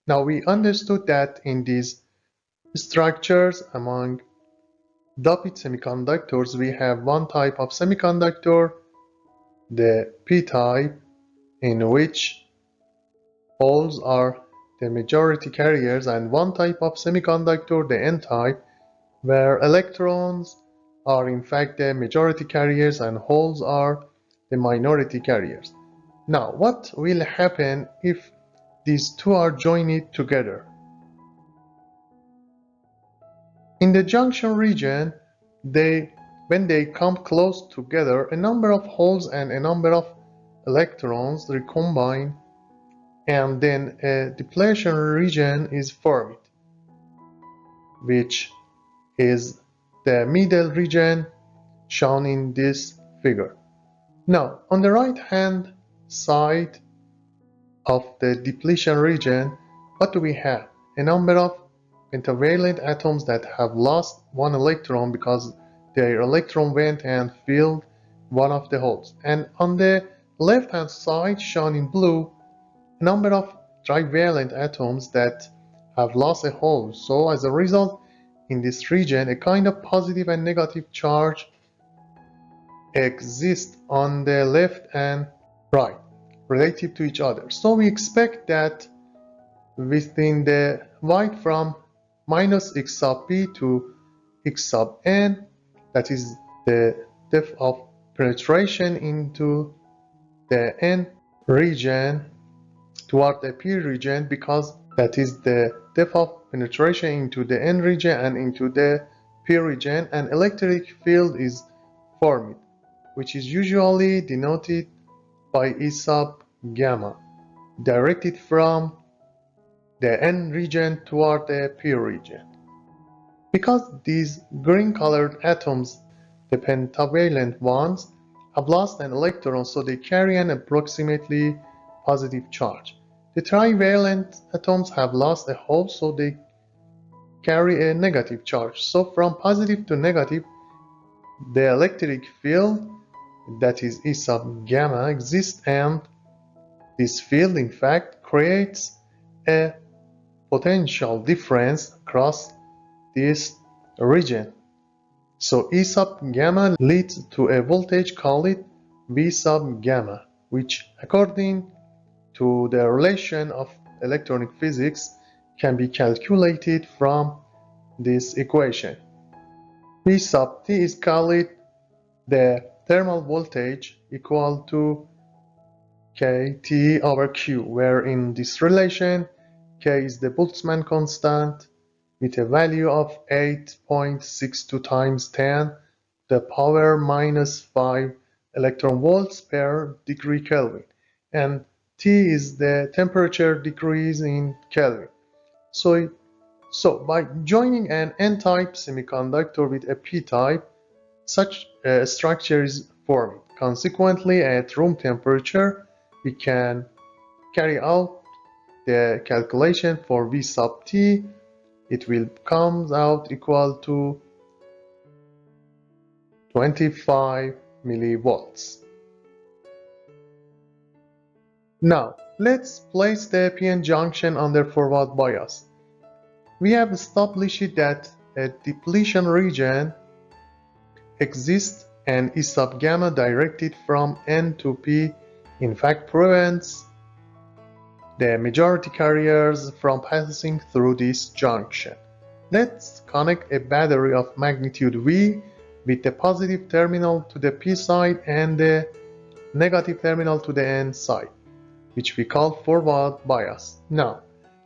Now we understood that in these structures among doped semiconductors we have one type of semiconductor, the p-type, in which holes are the majority carriers, and one type of semiconductor, the n-type, where electrons are in fact the majority carriers and holes are the minority carriers. Now, what will happen if these two are joined together? In the junction region, when they come close together, a number of holes and a number of electrons recombine, and then a depletion region is formed, which is the middle region shown in this figure. Now, on the right hand side of the depletion region, what do we have? A number of pentavalent atoms that have lost one electron because their electron went and filled one of the holes. And on the left hand side, shown in blue, a number of trivalent atoms that have lost a hole. So as a result, in this region, a kind of positive and negative charge exists on the left and right relative to each other. So we expect that within the void from minus x sub p to x sub n, that is the depth of penetration into the n region toward the p region, because that is the depth of penetration into the n region and into the p region, an electric field is formed, which is usually denoted by E sub gamma, directed from the n region toward the p region. Because these green colored atoms, the pentavalent ones, have lost an electron, so they carry an approximately positive charge. The trivalent atoms have lost a hole, so they carry a negative charge. So from positive to negative, the electric field, that is E sub gamma, exists, and this field in fact creates a potential difference across this region. So E sub gamma leads to a voltage called V sub gamma, which according to the relation of electronic physics can be calculated from this equation. V sub T is called the thermal voltage equal to KT over Q, where in this relation K is the Boltzmann constant with a value of 8.62 times 10 to the power minus 5 electron volts per degree Kelvin, and T is the temperature decrease in Kelvin. So by joining an n-type semiconductor with a p-type, such a structure is formed. Consequently, at room temperature, we can carry out the calculation for V sub T. It will come out equal to 25 millivolts. Now, let's place the PN junction under forward bias. We have established that a depletion region exists, and E sub gamma directed from N to P in fact prevents the majority carriers from passing through this junction. Let's connect a battery of magnitude V with the positive terminal to the P side and the negative terminal to the N side, which we call forward bias. Now,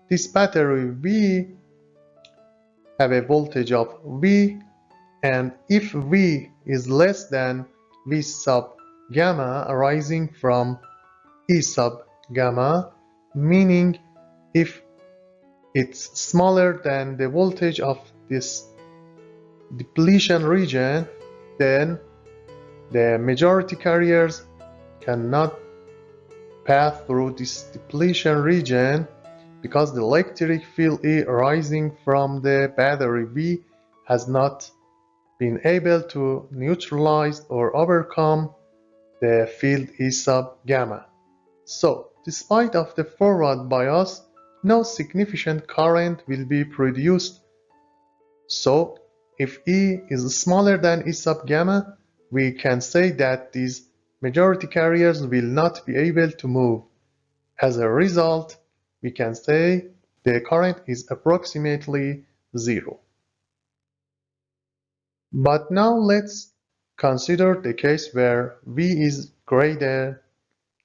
this battery V have a voltage of V, and if V is less than V sub gamma arising from E sub gamma, meaning if it's smaller than the voltage of this depletion region, then the majority carriers cannot pass through this depletion region, because the electric field E arising from the battery V has not been able to neutralize or overcome the field E sub gamma. So, despite of the forward bias, no significant current will be produced. So, if E is smaller than E sub gamma, we can say that these majority carriers will not be able to move. As a result, we can say the current is approximately zero. But now let's consider the case where V is greater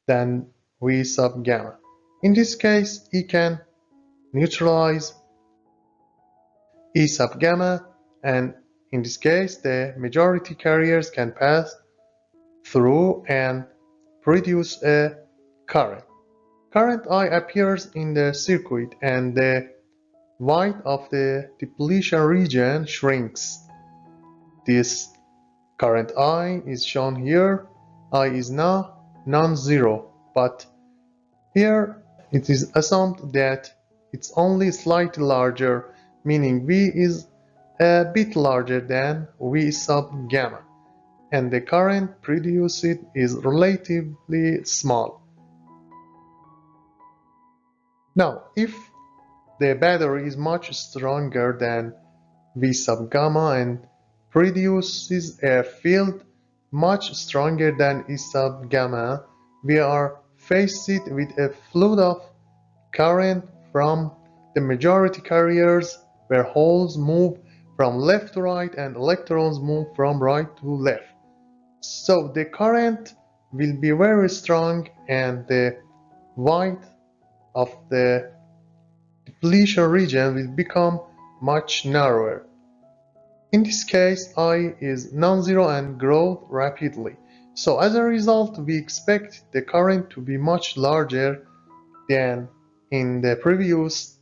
than V sub gamma. In this case, E can neutralize E sub gamma, and in this case, the majority carriers can pass through and produce a current. Current I appears in the circuit and the width of the depletion region shrinks. This current I is shown here. I is now non-zero, but here it is assumed that it's only slightly larger, meaning V is a bit larger than V sub gamma, and the current produced is relatively small. Now, if the battery is much stronger than V sub gamma and produces a field much stronger than E sub gamma, we are faced with a flood of current from the majority carriers where holes move from left to right and electrons move from right to left. So the current will be very strong and the width of the depletion region will become much narrower. In this case, I is non-zero and grows rapidly. So as a result, we expect the current to be much larger than in the previous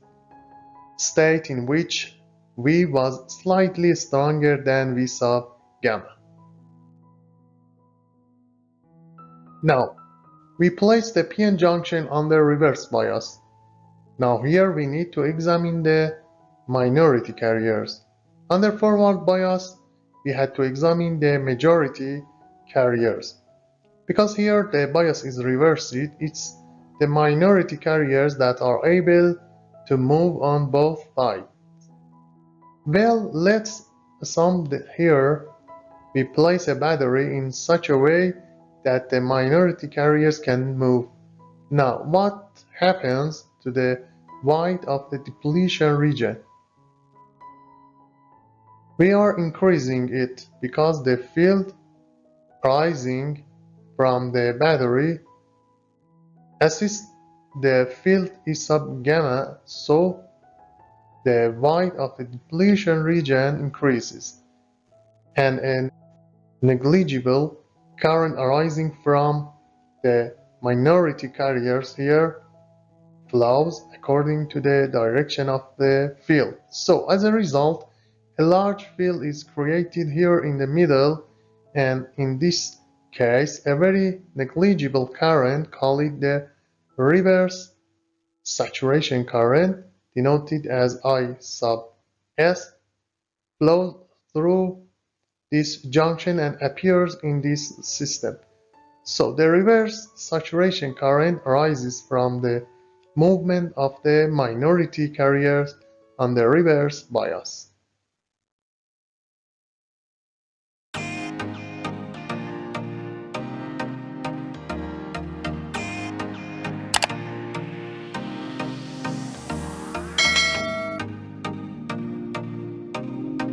state in which V was slightly stronger than V sub gamma. Now, we place the PN junction under reverse bias. Now here we need to examine the minority carriers. Under forward bias, we had to examine the majority carriers. Because here the bias is reversed, it's the minority carriers that are able to move on both sides. Well, let's assume that here we place a battery in such a way that the minority carriers can move. Now, what happens to the width of the depletion region? We are increasing it because the field rising from the battery assists the field E sub gamma, so the width of the depletion region increases, and a negligible current arising from the minority carriers here flows according to the direction of the field. So as a result, a large field is created here in the middle, and in this case a very negligible current, call it the reverse saturation current, denoted as I sub S, flows through this junction and appears in this system. So the reverse saturation current arises from the movement of the minority carriers on the reverse bias.